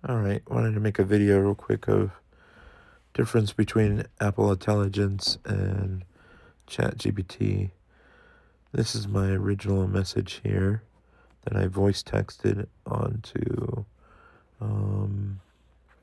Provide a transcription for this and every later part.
Alright, wanted to make a video real quick of difference between Apple Intelligence and ChatGPT. This is my original message here that I voice texted onto,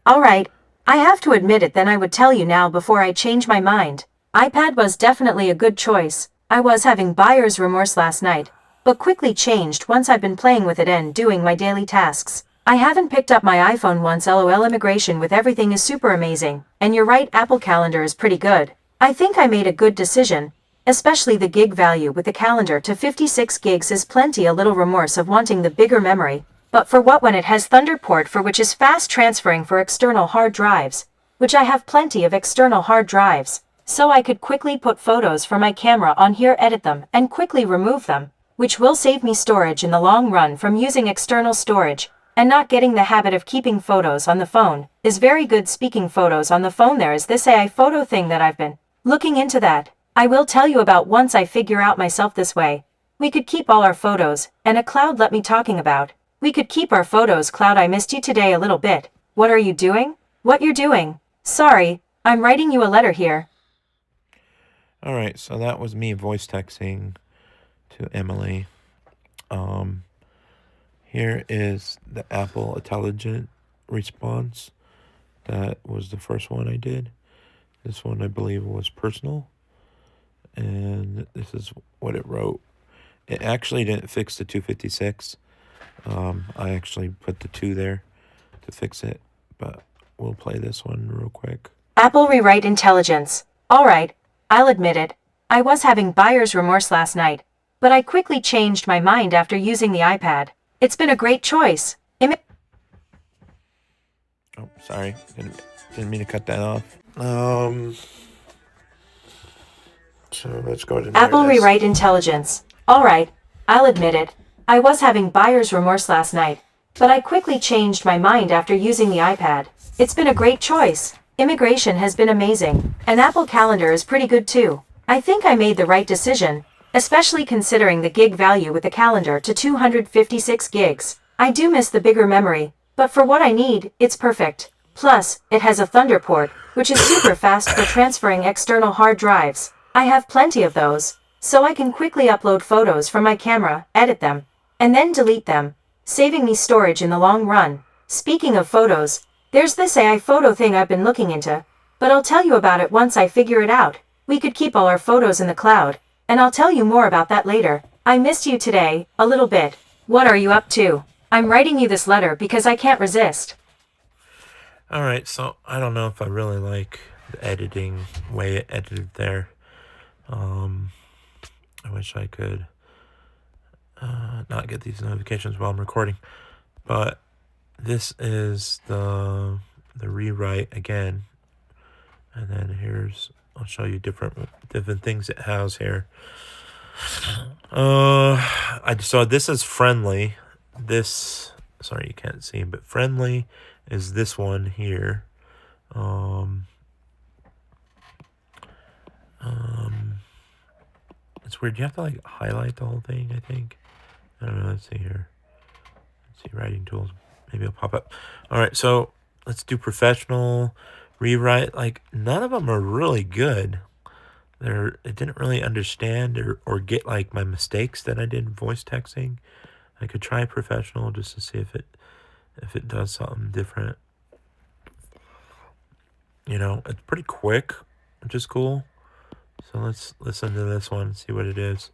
Alright, I have to admit it, then I would tell you now before I change my mind. iPad was definitely a good choice. I was having buyer's remorse last night, but quickly changed once I've been playing with it and doing my daily tasks. I haven't picked up my iPhone once. LOL. Immigration with everything is super amazing, and you're right, Apple Calendar is pretty good. I think I made a good decision, especially the gig value with the calendar to 56 gigs is plenty. A little remorse of wanting the bigger memory, but for what, when it has Thunderport for which is fast transferring for external hard drives, which I have plenty of external hard drives, so I could quickly put photos from my camera on here, edit them, and quickly remove them, which will save me storage in the long run from using external storage, and not getting the habit of keeping photos on the phone is very good. Speaking photos on the phone, there is this AI photo thing that I've been looking into that I will tell you about once I figure out myself. This way we could keep all our photos, and a cloud. Let me talking about we could keep our photos. Cloud, I missed you today a little bit. What are you doing? What you're doing? Sorry, I'm writing you a letter here. Alright, so that was me voice texting to Emily. Here is the Apple Intelligent response. That was the first one I did. This one I believe was personal. And this is what it wrote. It actually didn't fix the 256. I actually put the 2 there to fix it, but we'll play this one real quick. Apple rewrite intelligence. Alright, I'll admit it. I was having buyer's remorse last night, but I quickly changed my mind after using the iPad. It's been a great choice. Oh, sorry. Didn't mean to cut that off. So let's go to Apple rewrite intelligence. Alright, I'll admit it. I was having buyer's remorse last night, but I quickly changed my mind after using the iPad. It's been a great choice. Immigration has been amazing, and Apple Calendar is pretty good too. I think I made the right decision, especially considering the gig value with the calendar to 256 gigs. I do miss the bigger memory, but for what I need, it's perfect. Plus, it has a Thunderport, which is super fast for transferring external hard drives. I have plenty of those, so I can quickly upload photos from my camera, edit them, and then delete them, saving me storage in the long run. Speaking of photos, there's this AI photo thing I've been looking into, but I'll tell you about it once I figure it out. We could keep all our photos in the cloud, and I'll tell you more about that later. I missed you today, a little bit. What are you up to? I'm writing you this letter because I can't resist. Alright, so I don't know if I really like the editing way it edited there. I wish I could not get these notifications while I'm recording. But this is the rewrite again. And then I'll show you different things it has here. So this is friendly. Sorry you can't see, but friendly is this one here. It's weird. You have to like highlight the whole thing, I think. I don't know. Let's see here. Let's see, writing tools. Maybe it'll pop up. All right, so let's do professional rewrite. Like none of them are really good. It didn't really understand or get like my mistakes that I did voice texting. I could try professional just to see if it does something different. You know, it's pretty quick, which is cool. So let's listen to this one and see what it is.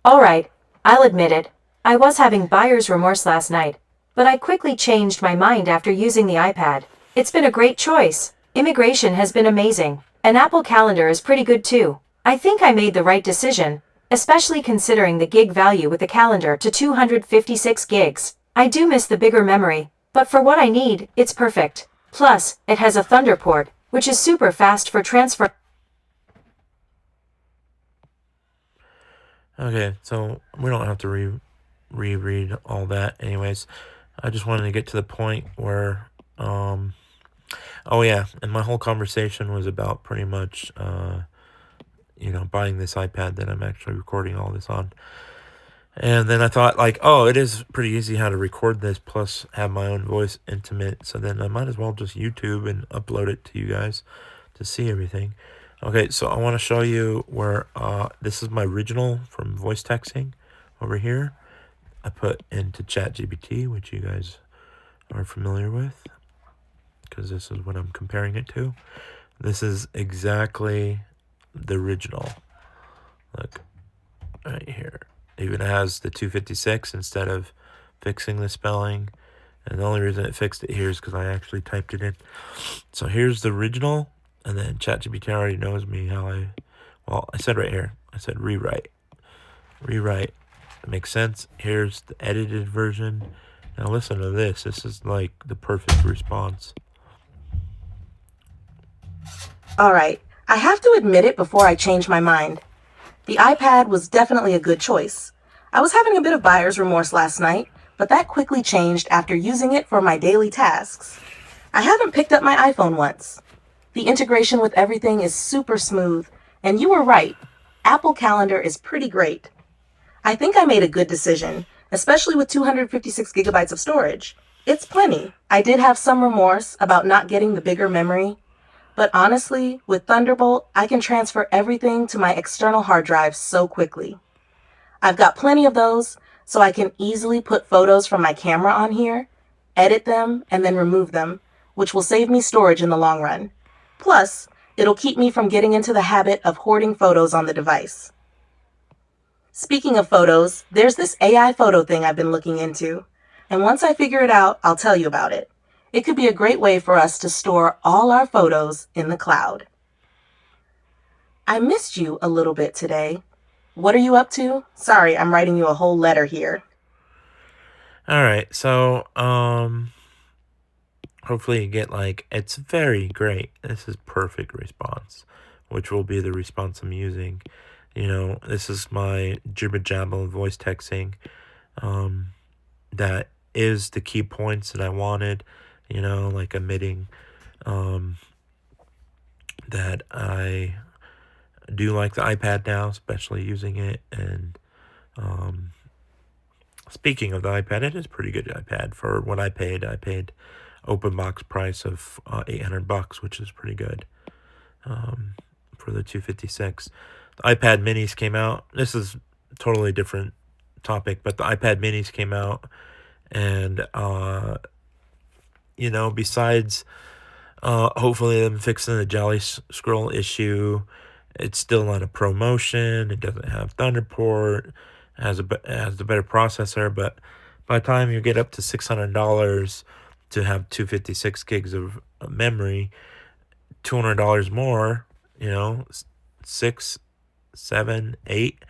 Alright, I'll admit it. I was having buyer's remorse last night, but I quickly changed my mind after using the iPad. It's been a great choice. Immigration has been amazing, and Apple Calendar is pretty good too. I think I made the right decision, especially considering the gig value with the calendar to 256 gigs. I do miss the bigger memory, but for what I need, it's perfect. Plus, it has a Thunderport, which is super fast for transfer. Okay, so we don't have to reread all that anyways. I just wanted to get to the point where, oh yeah, and my whole conversation was about pretty much, buying this iPad that I'm actually recording all this on. And then I thought, like, oh, it is pretty easy how to record this plus have my own voice intimate. So then I might as well just YouTube and upload it to you guys to see everything. Okay, so I want to show you where this is my original from voice texting over here. I put into ChatGPT, which you guys are familiar with, because this is what I'm comparing it to. This is exactly the original. Look, right here. It even has the 256 instead of fixing the spelling. And the only reason it fixed it here is because I actually typed it in. So here's the original, and then ChatGPT already knows me how I said right here, I said rewrite. Rewrite. It makes sense. Here's the edited version. Now listen to this. This is like the perfect response. All right, I have to admit it before I change my mind. The iPad was definitely a good choice. I was having a bit of buyer's remorse last night, but that quickly changed after using it for my daily tasks. I haven't picked up my iPhone once. The integration with everything is super smooth, and you were right. Apple Calendar is pretty great. I think I made a good decision, especially with 256 gigabytes of storage. It's plenty. I did have some remorse about not getting the bigger memory, but honestly, with Thunderbolt, I can transfer everything to my external hard drive so quickly. I've got plenty of those, so I can easily put photos from my camera on here, edit them, and then remove them, which will save me storage in the long run. Plus, it'll keep me from getting into the habit of hoarding photos on the device. Speaking of photos, there's this AI photo thing I've been looking into, and once I figure it out, I'll tell you about it. It could be a great way for us to store all our photos in the cloud. I missed you a little bit today. What are you up to? Sorry, I'm writing you a whole letter here. All right, so hopefully you get it's very great. This is perfect response, which will be the response I'm using. This is my jibber jabber voice texting. That is the key points that I wanted. Like omitting that I do like the iPad now, especially using it. And speaking of the iPad, it is a pretty good iPad for what I paid. I paid open box price of $800, which is pretty good for the 256. The iPad minis came out. This is a totally different topic, but the iPad minis came out, and besides hopefully them fixing the Jolly Scroll issue, it's still not a promotion. It doesn't have Thunderport. It has the better processor, but by the time you get up to $600 to have 256 gigs of memory, $200 more, 6, 7, 8.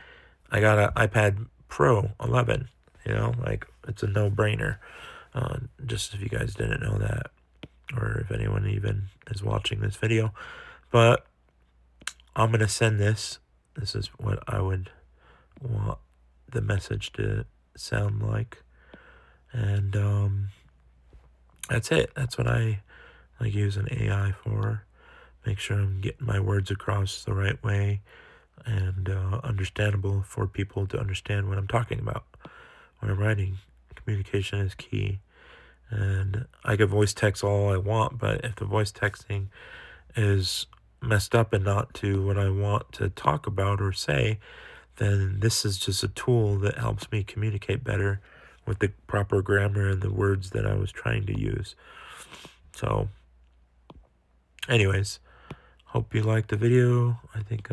I got an iPad Pro 11. It's a no-brainer. Just if you guys didn't know that, or if anyone even is watching this video. But I'm going to send this. This is what I would want the message to sound like. And that's it. That's what I use an AI for. Make sure I'm getting my words across the right way and understandable for people to understand what I'm talking about when I'm writing. Communication is key. And I can voice text all I want, but if the voice texting is messed up and not to what I want to talk about or say, then this is just a tool that helps me communicate better with the proper grammar and the words that I was trying to use. So, anyways, hope you liked the video. I think